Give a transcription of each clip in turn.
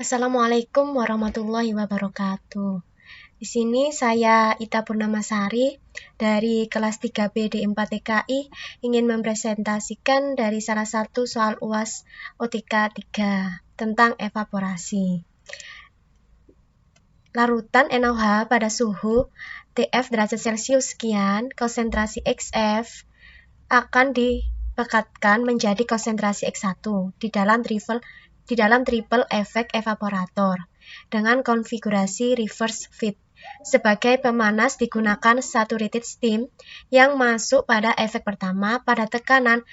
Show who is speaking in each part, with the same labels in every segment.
Speaker 1: Assalamualaikum warahmatullahi wabarakatuh. Di sini saya Ita Purnamasari dari kelas 3B D4 TKI ingin mempresentasikan dari salah satu soal UAS OTK 3 tentang evaporasi. Larutan NaOH pada suhu TF derajat Celcius sekian, konsentrasi XF akan dipekatkan menjadi konsentrasi X1 di dalam triple efek evaporator dengan konfigurasi reverse feed. Sebagai pemanas digunakan saturated steam yang masuk pada efek pertama pada tekanan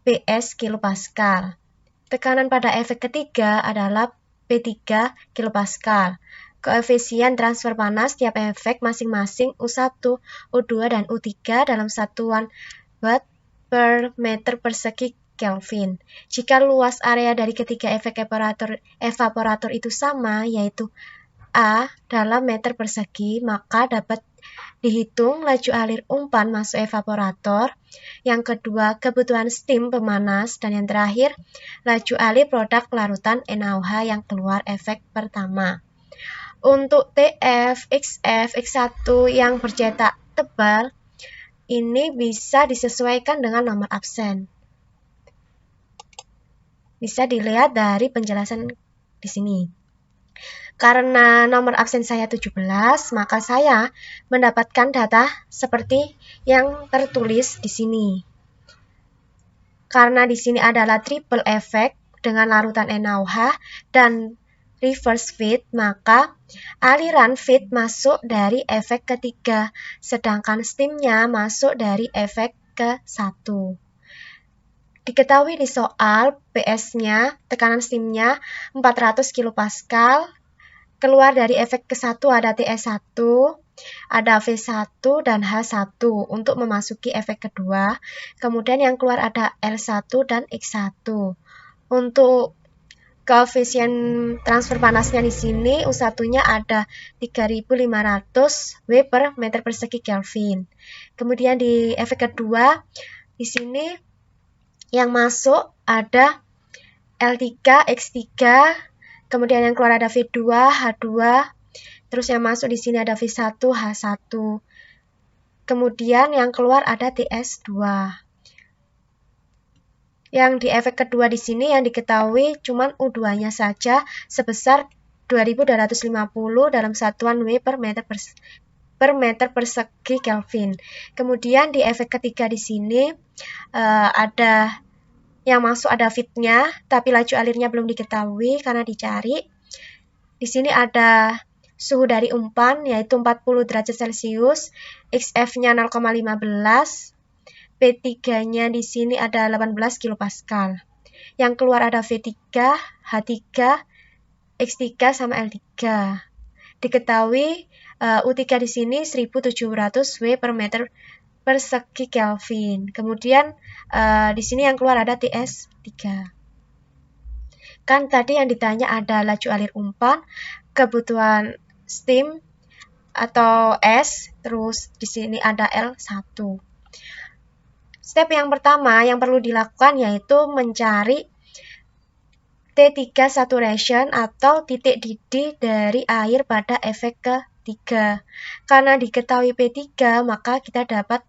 Speaker 1: PS kilopascal. Tekanan pada efek ketiga adalah P3 kilopascal. Koefisien transfer panas tiap efek masing-masing U1, U2, dan U3 dalam satuan watt per meter persegi Kelvin. Jika luas area dari ketiga efek evaporator itu sama, yaitu A dalam meter persegi, maka dapat dihitung laju alir umpan masuk evaporator. Yang kedua, kebutuhan steam pemanas. Dan yang terakhir, laju alir produk larutan NaOH yang keluar efek pertama. Untuk TF, XF, X1 yang bercetak tebal, ini bisa disesuaikan dengan nomor absen. Bisa dilihat dari penjelasan di sini. Karena nomor absen saya 17, maka saya mendapatkan data seperti yang tertulis di sini. Karena di sini adalah triple efek dengan larutan NaOH dan reverse feed, maka aliran feed masuk dari efek ketiga, sedangkan steamnya masuk dari efek ke-1. Diketahui di soal PS-nya, tekanan steamnya 400 kilopascal, keluar dari efek ke-1 ada TS1, ada V1 dan H1 untuk memasuki efek kedua, kemudian yang keluar ada L1 dan X1. Untuk koefisien transfer panasnya di sini U1-nya ada 3500 W per meter persegi Kelvin. Kemudian di efek kedua di sini yang masuk ada L3, X3, kemudian yang keluar ada V2, H2, terus yang masuk di sini ada V1, H1. Kemudian yang keluar ada TS2. Yang di efek kedua di sini yang diketahui cuma U2-nya saja sebesar 2250 dalam satuan W per meter persegi Kelvin. Kemudian di efek ketiga di sini ada yang masuk ada feed-nya, tapi laju alirnya belum diketahui karena dicari. Di sini ada suhu dari umpan yaitu 40 derajat Celcius, XF-nya 0,15, P3-nya di sini ada 18 kilopascal. Yang keluar ada V3, H3, X3 sama L3. Diketahui U3 di sini 1700 W per meter persegi Kelvin. Kemudian di sini yang keluar ada TS3. Kan tadi yang ditanya ada laju alir umpan, kebutuhan steam atau S, terus di sini ada L1. Step yang pertama yang perlu dilakukan yaitu mencari T3 saturation atau titik didih dari air pada efek ketiga. Karena diketahui P3, maka kita dapat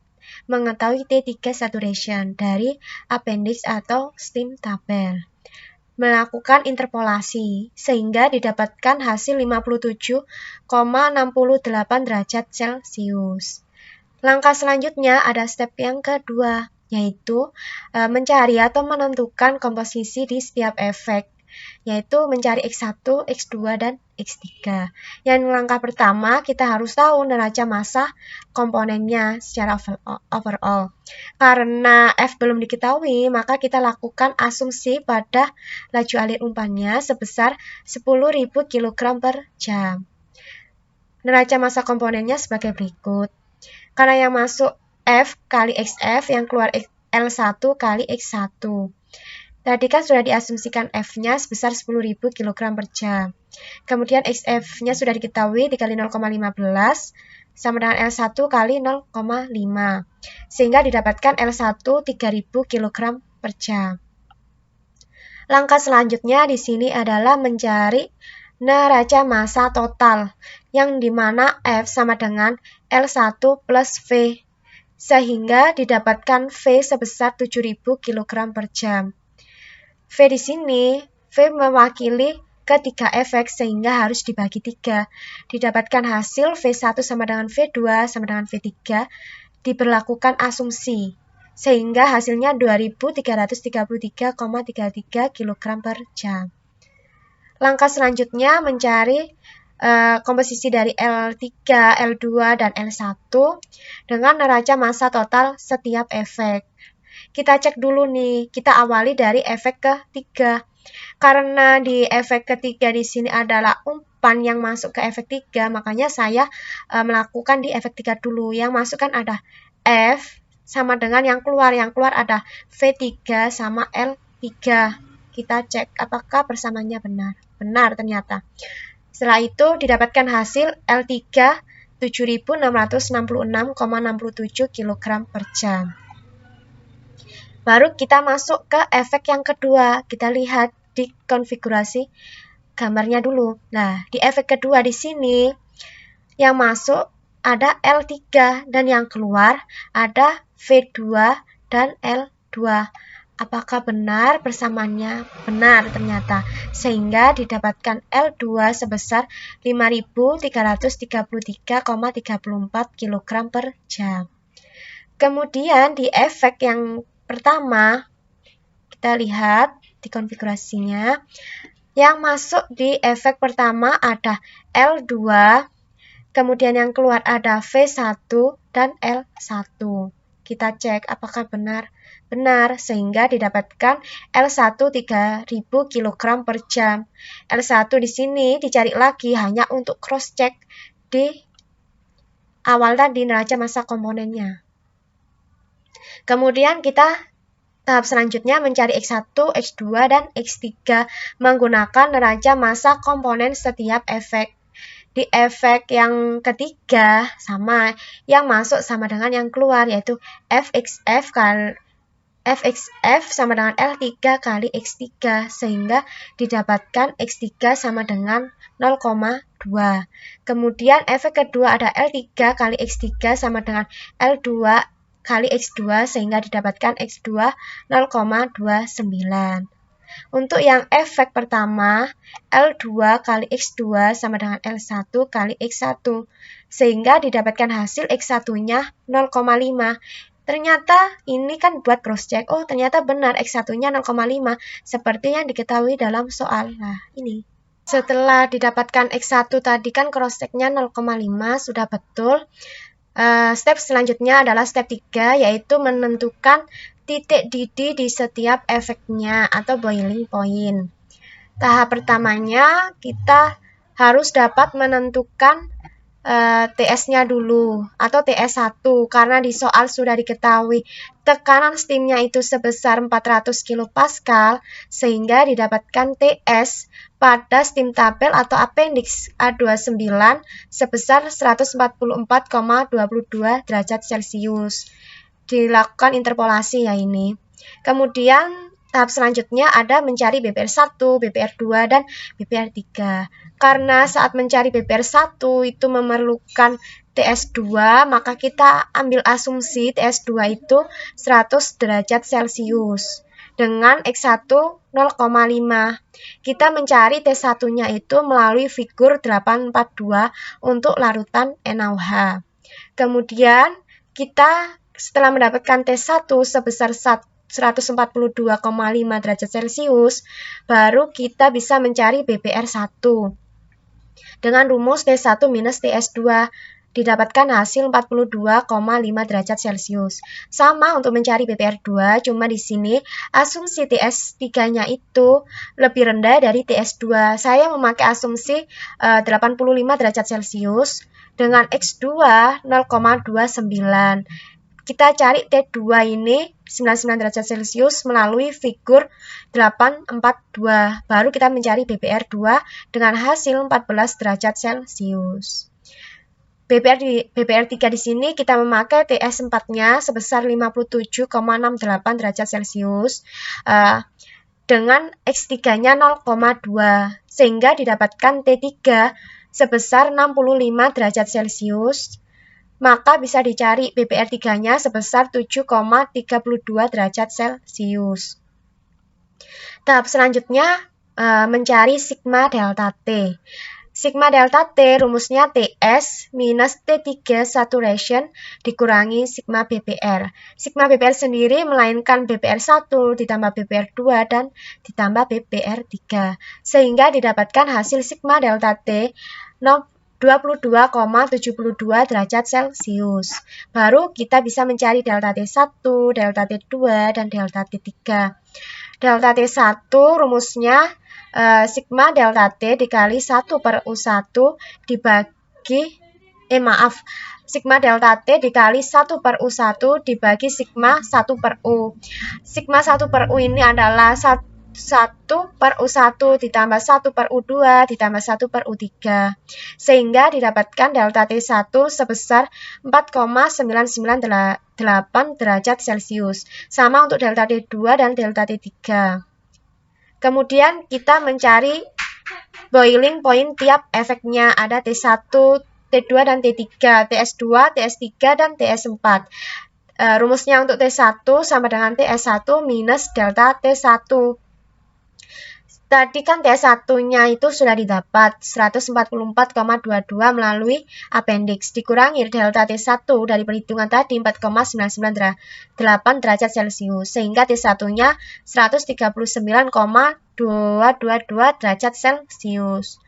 Speaker 1: mengetahui T3 saturation dari appendix atau steam tabel. Melakukan interpolasi sehingga didapatkan hasil 57,68 derajat Celcius. Langkah selanjutnya ada step yang kedua, yaitu mencari atau menentukan komposisi di setiap efek, yaitu mencari X1, X2, dan X3. Yang langkah pertama, kita harus tahu neraca massa komponennya secara overall. Karena F belum diketahui, maka kita lakukan asumsi pada laju alir umpannya sebesar 10.000 kg per jam. Neraca massa komponennya sebagai berikut. Karena yang masuk F kali XF, yang keluar L1 kali X1. Tadi kan sudah diasumsikan F-nya sebesar 10.000 kg per jam. Kemudian XF-nya sudah diketahui dikali 0,15 sama dengan L1 kali 0,5. Sehingga didapatkan L1 3.000 kg per jam. Langkah selanjutnya di sini adalah mencari neraca massa total, yang dimana F sama dengan L1 plus V, sehingga didapatkan V sebesar 7.000 kg per jam. V di sini, V mewakili ketiga efek sehingga harus dibagi 3. Didapatkan hasil V1 sama dengan V2 sama dengan V3, diberlakukan asumsi, sehingga hasilnya 2333,33 kg per jam. Langkah selanjutnya mencari komposisi dari L3, L2, dan L1 dengan neraca massa total setiap efek. Kita cek dulu nih, kita awali dari efek ketiga. Karena di efek ketiga di sini adalah umpan yang masuk ke efek 3, makanya saya melakukan di efek 3 dulu. Yang masuk kan ada F sama dengan yang keluar ada V3 sama L3. Kita cek apakah persamaannya benar. Benar ternyata. Setelah itu didapatkan hasil L3 7.666,67 kg per jam. Baru kita masuk ke efek yang kedua. Kita lihat di konfigurasi gambarnya dulu. Nah, di efek kedua di sini yang masuk ada L3 dan yang keluar ada V2 dan L2. Apakah benar persamaannya? Benar ternyata. Sehingga didapatkan L2 sebesar 5.333,34 kg per jam. Kemudian di efek yang pertama, kita lihat di konfigurasinya. Yang masuk di efek pertama ada L2, kemudian yang keluar ada V1 dan L1. Kita cek apakah benar. Benar, sehingga didapatkan L1 3.000 kg per jam. L1 di sini dicari lagi hanya untuk cross check di awal tadi neraca massa komponennya. Kemudian kita tahap selanjutnya mencari X1, X2, dan X3 menggunakan neraca massa komponen setiap efek. Di efek yang ketiga sama, yang masuk sama dengan yang keluar, yaitu Fxf sama dengan L3 kali X3, sehingga didapatkan X3 sama dengan 0,2. Kemudian efek kedua ada L3 kali X3 sama dengan L2 kali X2, sehingga didapatkan X2 0,29. Untuk yang efek pertama, L2 kali X2 sama dengan L1 kali X1, sehingga didapatkan hasil X1-nya 0,5. Ternyata ini kan buat cross check, oh ternyata benar X1-nya 0,5, seperti yang diketahui dalam soal. Nah, ini. Setelah didapatkan X1 tadi kan cross check-nya 0,5, sudah betul. Step selanjutnya adalah step 3, yaitu menentukan titik didih di setiap efeknya atau boiling point. Tahap pertamanya kita harus dapat menentukan TS-nya dulu atau TS1, karena di soal sudah diketahui tekanan steamnya itu sebesar 400 kPa, sehingga didapatkan TS pada steam tabel atau appendix A29 sebesar 144,22 derajat Celcius. Dilakukan interpolasi ya ini. Kemudian tahap selanjutnya ada mencari BPR1, BPR2, dan BPR3. Karena saat mencari BPR1 itu memerlukan TS2, maka kita ambil asumsi TS2 itu 100 derajat Celcius. Dengan X1 0,5. Kita mencari T1-nya itu melalui figur 842 untuk larutan NaOH. Kemudian kita setelah mendapatkan T1 sebesar 142,5 derajat Celcius, baru kita bisa mencari BPR1. Dengan rumus T1 minus TS2, didapatkan hasil 42,5 derajat Celcius. Sama untuk mencari BPR2, cuma di sini asumsi TS3-nya itu lebih rendah dari TS2. Saya memakai asumsi 85 derajat Celcius dengan X2 0,29. Kita cari T2 ini 99 derajat Celcius melalui figur 842. Baru kita mencari BPR2 dengan hasil 14 derajat Celcius. BPR3 di sini kita memakai TS4-nya sebesar 57,68 derajat Celcius. dengan X3-nya 0,2, sehingga didapatkan T3 sebesar 65 derajat Celcius, maka bisa dicari BPR3-nya sebesar 7,32 derajat Celcius. Tahap selanjutnya mencari sigma delta T. Sigma delta T rumusnya TS minus T3 saturation dikurangi sigma BPR. Sigma BPR sendiri melainkan BPR1 ditambah BPR2 dan ditambah BPR3. Sehingga didapatkan hasil sigma delta T 22,72 derajat Celcius. Baru kita bisa mencari delta T1, delta T2, dan delta T3. Delta T1 rumusnya sigma delta T dikali 1 per U1 dibagi, sigma delta T dikali 1 per U1 dibagi sigma 1 per U. Sigma 1 per U ini adalah 1 per U1 ditambah 1 per U2 ditambah 1 per U3. Sehingga didapatkan delta T1 sebesar 4,998 derajat Celcius. Sama untuk delta T2 dan delta T3. Kemudian kita mencari boiling point tiap efeknya. Ada T1, T2, dan T3, TS2, TS3, dan TS4. Rumusnya untuk T1 sama dengan TS1 minus delta T1. Tadi kan TS1-nya itu sudah didapat 144,22 melalui appendix, dikurangi delta T1 dari perhitungan tadi 4,998 derajat Celcius, sehingga T1-nya 139,222 derajat Celcius.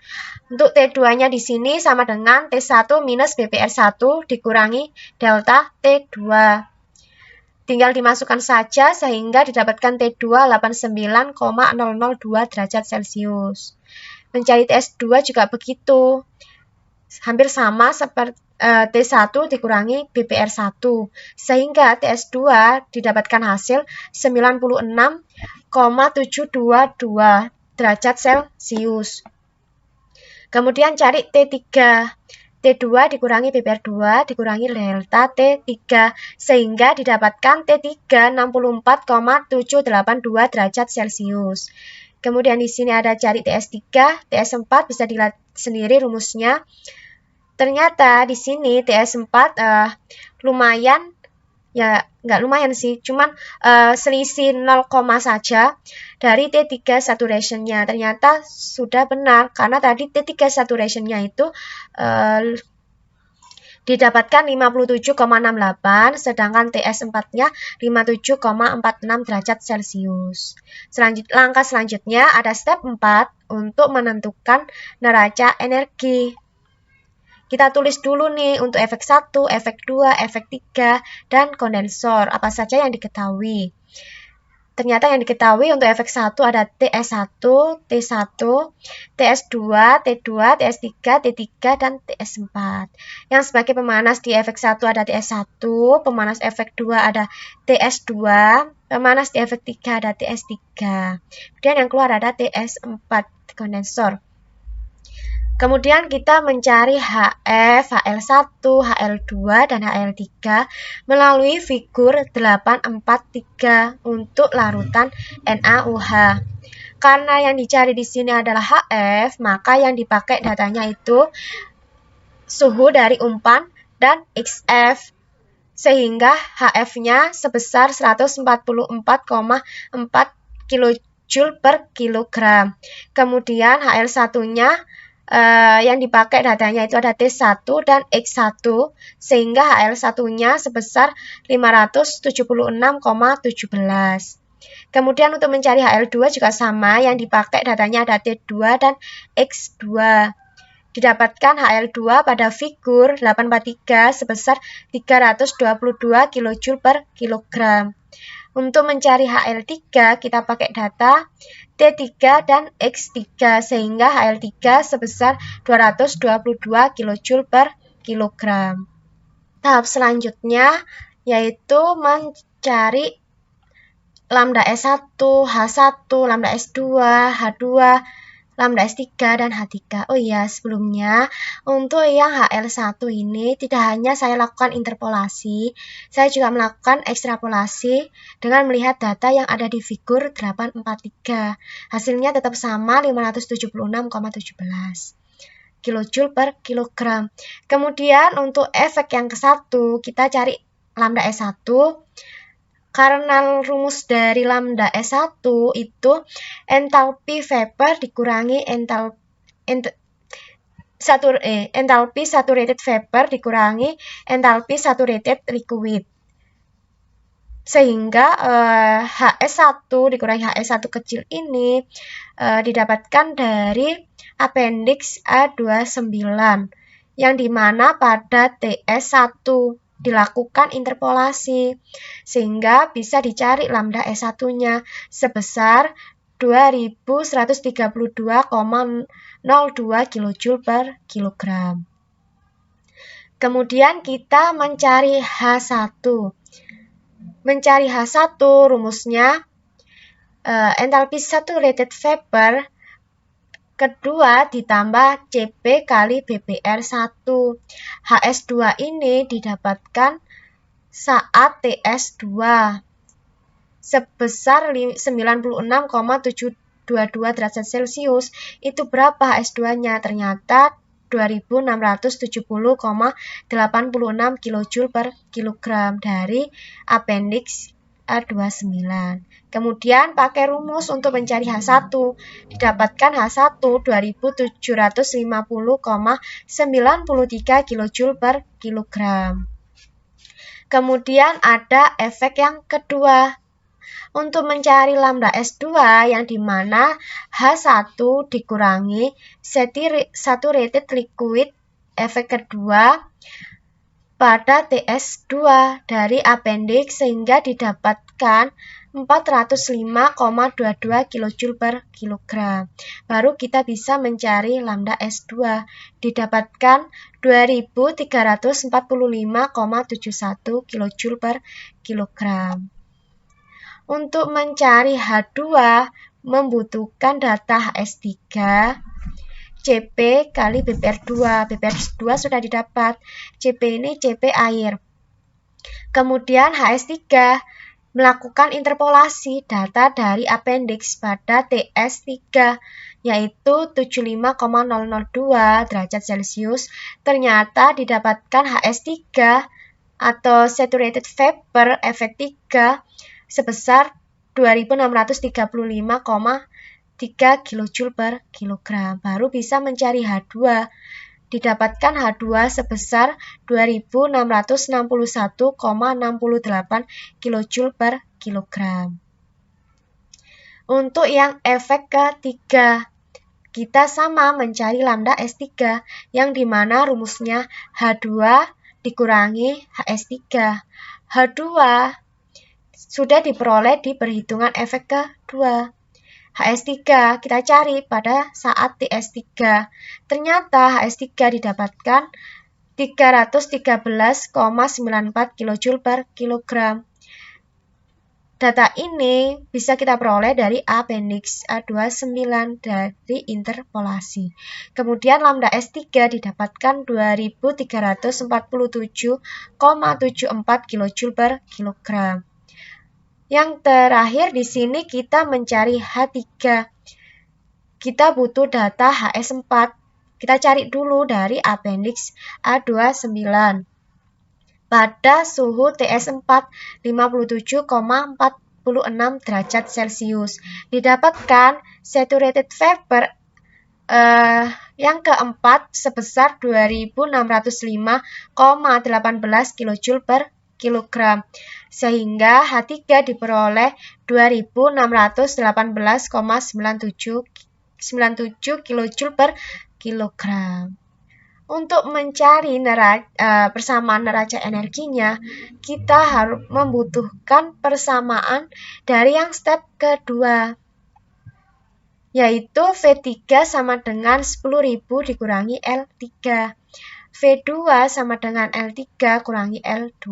Speaker 1: Untuk T2-nya di sini sama dengan T1 minus BPR1 dikurangi delta T2. Tinggal dimasukkan saja sehingga didapatkan T2 89,002 derajat Celcius. Mencari TS2 juga begitu. Hampir sama seperti T1 dikurangi BPR1. Sehingga TS2 didapatkan hasil 96,722 derajat Celcius. Kemudian cari T3. T2 dikurangi BPR2 dikurangi delta T3 sehingga didapatkan T3 64,782 derajat Celcius. Kemudian di sini ada cari TS3, TS4 bisa dilihat sendiri rumusnya. Ternyata di sini TS4 lumayan, ya nggak lumayan sih, cuman selisih 0, saja dari T3 saturation-nya. Ternyata sudah benar karena tadi T3 saturation-nya itu didapatkan 57,68 sedangkan TS4-nya 57,46 derajat Celcius. Langkah selanjutnya ada step 4 untuk menentukan neraca energi. Kita tulis dulu nih untuk efek 1, efek 2, efek 3, dan kondensor, apa saja yang diketahui. Ternyata yang diketahui untuk efek 1 ada TS1, T1, TS2, T2, TS3, T3, dan TS4. Yang sebagai pemanas di efek 1 ada TS1, pemanas efek 2 ada TS2, pemanas di efek 3 ada TS3. Kemudian yang keluar ada TS4, kondensor. Kemudian kita mencari HF, HL1, HL2, dan HL3 melalui figur 843 untuk larutan NaOH. Karena yang dicari di sini adalah HF, maka yang dipakai datanya itu suhu dari umpan dan XF. Sehingga HF-nya sebesar 144,4 kJ per kilogram. Kemudian HL1-nya yang dipakai datanya itu ada T1 dan X1 sehingga HL1-nya sebesar 576,17. Kemudian untuk mencari HL2 juga sama, yang dipakai datanya ada T2 dan X2. Didapatkan HL2 pada figur 843 sebesar 322 kJ per kilogram. Untuk mencari HL3 kita pakai data T3 dan X3 sehingga HL3 sebesar 222 kJ per kilogram. Tahap selanjutnya yaitu mencari lambda S1, H1, lambda S2, H2, lambda S3 dan H3. Oh iya, sebelumnya untuk yang HL1 ini tidak hanya saya lakukan interpolasi, saya juga melakukan ekstrapolasi dengan melihat data yang ada di figur 843. Hasilnya tetap sama 576,17 kilojoule per kilogram. Kemudian untuk efek yang ke-1, kita cari lambda S1. Karena rumus dari lambda S1 itu entalpi vapor dikurangi entalpi saturated vapor dikurangi entalpi saturated liquid. Sehingga HS1 dikurangi HS1 kecil ini didapatkan dari appendix A29, yang dimana pada TS1 dilakukan interpolasi, sehingga bisa dicari lambda S1-nya sebesar 2132,02 kilojoule per kilogram. Kemudian kita mencari H1. Mencari H1 rumusnya entalpi saturated vapor kedua ditambah Cp kali BBR1. HS2 ini didapatkan saat TS2 sebesar 96,722 derajat Celcius. Itu berapa HS2-nya? Ternyata 2670,86 kilojoule per kilogram dari appendix A29. Kemudian pakai rumus untuk mencari H1, didapatkan H1 2750,93 kilojoule per kilogram. Kemudian ada efek yang kedua. Untuk mencari lambda S2 yang dimana H1 dikurangi saturated liquid efek kedua pada TS2 dari appendix sehingga didapatkan 405,22 kilojoule per kilogram. Baru kita bisa mencari lambda S2, didapatkan 2345,71 kilojoule per kilogram. Untuk mencari H2 membutuhkan data HS3, Cp kali BBR2. BBR2 sudah didapat. Cp ini Cp air. Kemudian HS3 melakukan interpolasi data dari appendix pada TS3 yaitu 75,002 derajat Celcius. Ternyata didapatkan HS3 atau saturated vapor efek 3 sebesar 2635,3 kilojoule per kilogram. Baru bisa mencari H2. Didapatkan H2 sebesar 2661,68 kilojoule per kilogram. Untuk yang efek ketiga, kita sama mencari lambda S3 yang dimana rumusnya H2 dikurangi HS3. H2 sudah diperoleh di perhitungan efek kedua. HS3 kita cari pada saat TS3. Ternyata HS3 didapatkan 313,94 kilojoule per kilogram. Data ini bisa kita peroleh dari appendix A29 dari interpolasi. Kemudian lambda S3 didapatkan 2347,74 kilojoule per kilogram. Yang terakhir di sini kita mencari H3. Kita butuh data HS4. Kita cari dulu dari appendix A29. Pada suhu TS4 57,46 derajat Celcius. Didapatkan saturated vapor yang keempat sebesar 2605,18 kilojoule per kilogram. Sehingga H3 diperoleh 2618,97 kilojoule per kilogram. Untuk mencari persamaan neraca energinya, kita harus membutuhkan persamaan dari yang step kedua, yaitu V3 sama dengan 10.000 dikurangi L3. V2 sama dengan L3 kurangi L2.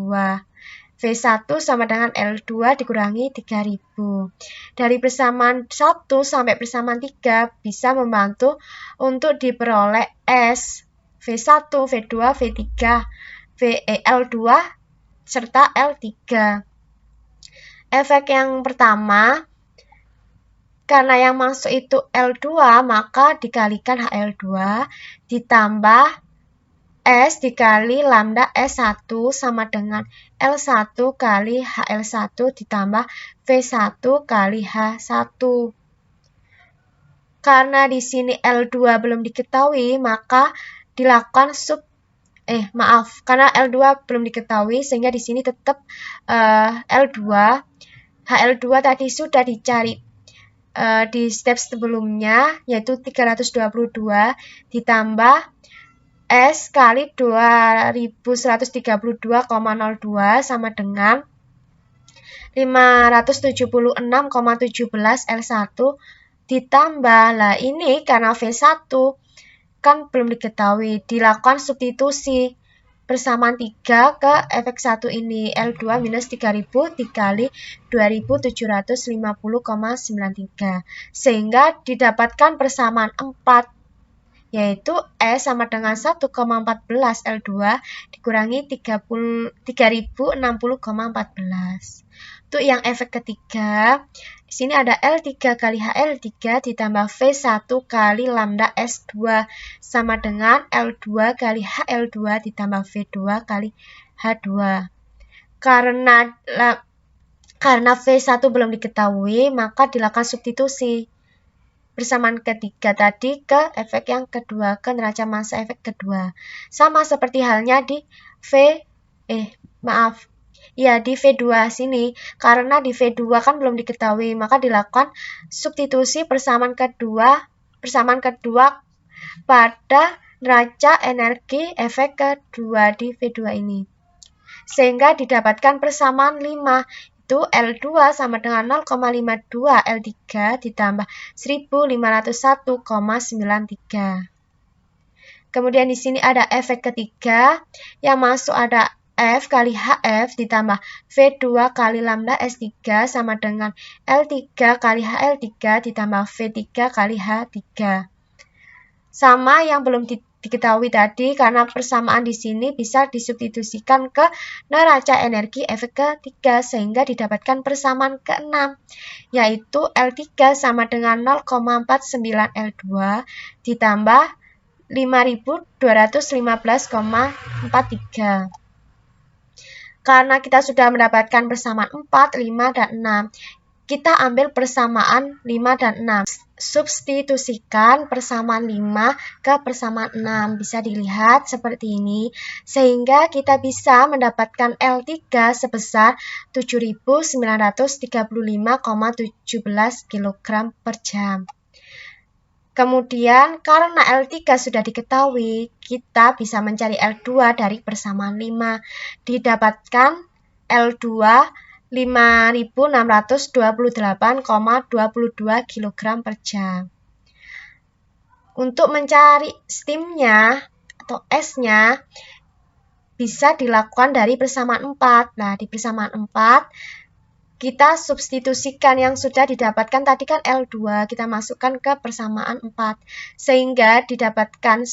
Speaker 1: V1 sama dengan L2 dikurangi 3000. Dari persamaan 1 sampai persamaan 3 bisa membantu untuk diperoleh S, V1, V2, V3, L2, serta L3. Efek yang pertama, karena yang masuk itu L2, maka dikalikan HL2 ditambah S dikali lambda S1 sama dengan L1 kali HL1 ditambah V1 kali H1. Karena di sini L2 belum diketahui, maka dilakukan karena L2 belum diketahui, sehingga di sini tetap L2, HL2 tadi sudah dicari di step sebelumnya, yaitu 322 ditambah S kali 2132,02 sama dengan 576,17 L1 ditambah, lah ini karena V1 kan belum diketahui, dilakukan substitusi persamaan 3 ke efek 1 ini, L2 minus 3000 dikali 2750,93, sehingga didapatkan persamaan 4, yaitu S sama dengan 1,14 L2 dikurangi 3060,14. Untuk yang efek ketiga, di sini ada L3 kali HL3 ditambah V1 kali lambda S2 sama dengan L2 kali HL2 ditambah V2 kali H2. Karena V1 belum diketahui, maka dilakukan substitusi persamaan ketiga tadi ke efek yang kedua, ke neraca massa efek kedua. Sama seperti halnya di di V2 sini. Karena di V2 kan belum diketahui, maka dilakukan substitusi persamaan kedua pada neraca energi efek kedua di V2 ini. Sehingga didapatkan persamaan 5, itu L2 sama dengan 0,52 L3 ditambah 1501,93. Kemudian di sini ada efek ketiga, yang masuk ada F kali HF ditambah V2 kali lambda S3 sama dengan L3 kali HL3 ditambah V3 kali H3. Sama yang belum diketahui tadi, karena persamaan di sini bisa disubstitusikan ke neraca energi efek ketiga, sehingga didapatkan persamaan ke-6, yaitu L3 sama dengan 0,49 L2 ditambah 5215,43. Karena kita sudah mendapatkan persamaan 4, 5, dan 6, kita ambil persamaan 5 dan 6. Substitusikan persamaan 5 ke persamaan 6. Bisa dilihat seperti ini, sehingga kita bisa mendapatkan L3 sebesar 7935,17 kg per jam. Kemudian karena L3 sudah diketahui, kita bisa mencari L2 dari persamaan 5. Didapatkan L2 5628,22 kg per jam. Untuk mencari steamnya atau S-nya bisa dilakukan dari persamaan 4. Nah, di persamaan 4 kita substitusikan yang sudah didapatkan tadi kan L2, kita masukkan ke persamaan 4, sehingga didapatkan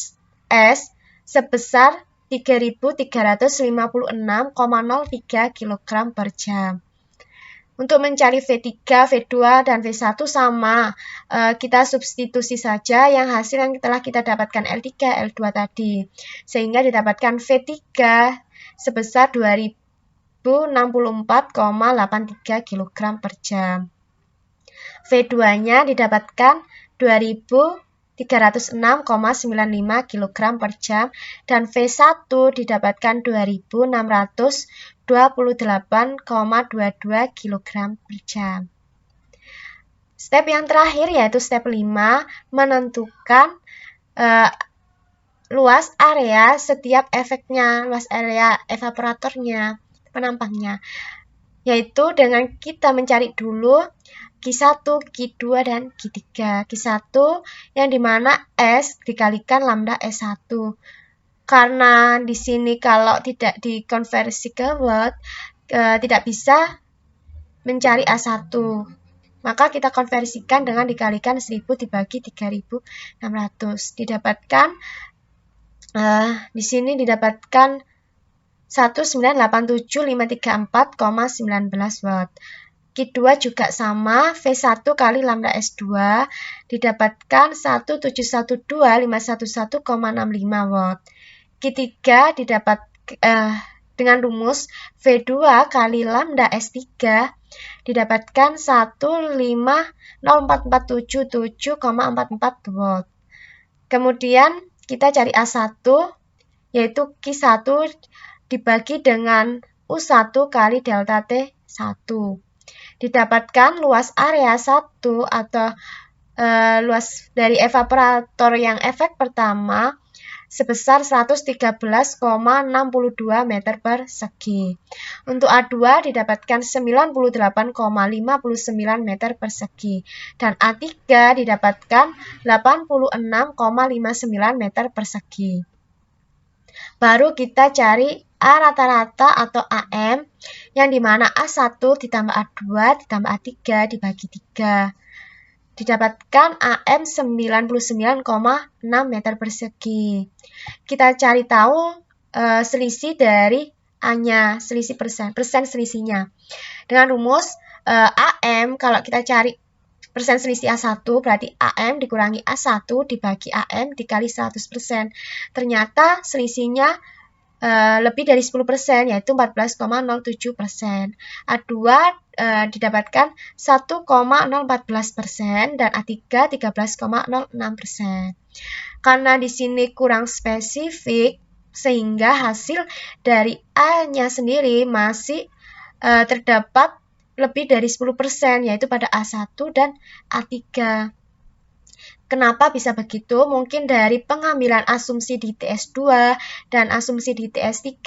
Speaker 1: S sebesar 3356,03 kg per jam. Untuk mencari V3, V2, dan V1 sama, kita substitusi saja yang hasil yang telah kita dapatkan L3, L2 tadi, sehingga didapatkan V3 sebesar 2064,83 kg per jam. V2-nya didapatkan 2306,95 kg per jam, dan V1 didapatkan 2628,22 kg per jam. Step yang terakhir yaitu step 5, menentukan luas area setiap efeknya, luas area evaporatornya, penampangnya, yaitu dengan kita mencari dulu Q1, Q2, dan Q3. Q1 yang dimana S dikalikan lambda S1. Karena di sini kalau tidak dikonversi ke watt, tidak bisa mencari A1. Maka kita konversikan dengan dikalikan 1000 dibagi 3600. Didapatkan di sini didapatkan 1987534,19 watt. Q2 juga sama, V1 kali lambda S2 didapatkan 1712511,65 watt. Q3 didapat dengan rumus V2 kali lambda S3 didapatkan 1504477,44 watt. Kemudian kita cari A1, yaitu Q1 dibagi dengan U1 kali delta T1. Didapatkan luas area 1 atau luas dari evaporator yang efek pertama sebesar 113,62 meter persegi. Untuk A2 didapatkan 98,59 meter persegi dan A3 didapatkan 86,59 meter persegi. Baru kita cari A rata-rata atau AM, yang dimana A1 ditambah A2 ditambah A3 dibagi 3. Didapatkan AM 99,6 meter persegi. Kita cari tahu selisih dari A-nya, selisih persen selisihnya. Dengan rumus AM, kalau kita cari persen selisih A1, berarti AM dikurangi A1 dibagi AM dikali 100%. Ternyata selisihnya lebih dari 10%, yaitu 14,07%. A2 didapatkan 1,014% dan A3 13,06%. Karena di sini kurang spesifik, sehingga hasil dari A-nya sendiri masih terdapat lebih dari 10%, yaitu pada A1 dan A3. Kenapa bisa begitu? Mungkin dari pengambilan asumsi di TS2 dan asumsi di TS3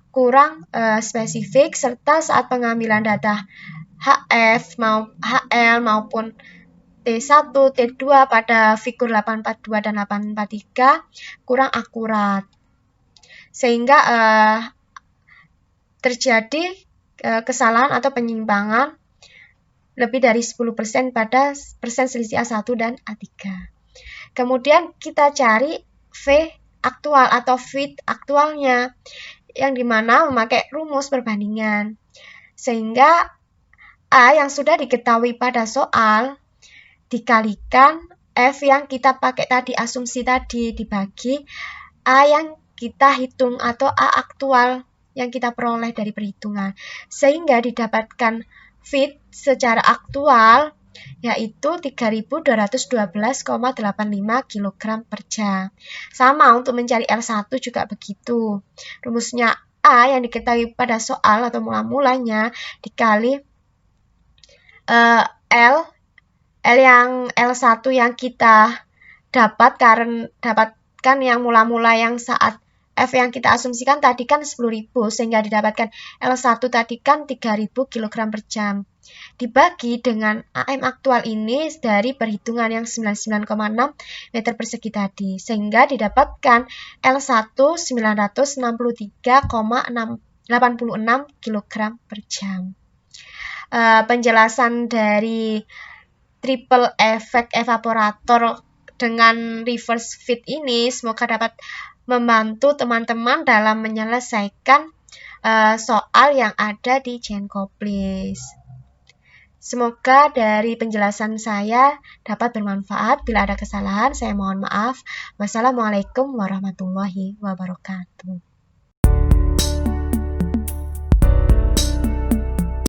Speaker 1: kurang spesifik, serta saat pengambilan data HF, HL maupun T1, T2 pada figur 842 dan 843 kurang akurat. Sehingga terjadi kesalahan atau penyimpangan lebih dari 10% pada persen selisih A1 dan A3. Kemudian kita cari V aktual atau fit aktualnya, yang dimana memakai rumus perbandingan. Sehingga A yang sudah diketahui pada soal dikalikan F yang kita pakai tadi, asumsi tadi, dibagi A yang kita hitung atau A aktual yang kita peroleh dari perhitungan. Sehingga didapatkan fit secara aktual yaitu 3212,85 kg per jam. Sama untuk mencari L1 juga begitu. Rumusnya A yang diketahui pada soal atau mula-mulanya dikali L yang L1 yang kita dapatkan yang mula-mula yang saat F yang kita asumsikan tadi kan 10.000, sehingga didapatkan L1 tadi kan 3.000 kg per jam. Dibagi dengan AM aktual ini dari perhitungan yang 99,6 meter persegi tadi, sehingga didapatkan L1 963,86 kg per jam. Penjelasan dari triple efek evaporator dengan reverse fit ini semoga dapat membantu teman-teman dalam menyelesaikan soal yang ada di Genkoplis. Semoga dari penjelasan saya dapat bermanfaat. Bila ada kesalahan, saya mohon maaf. Wassalamualaikum warahmatullahi wabarakatuh.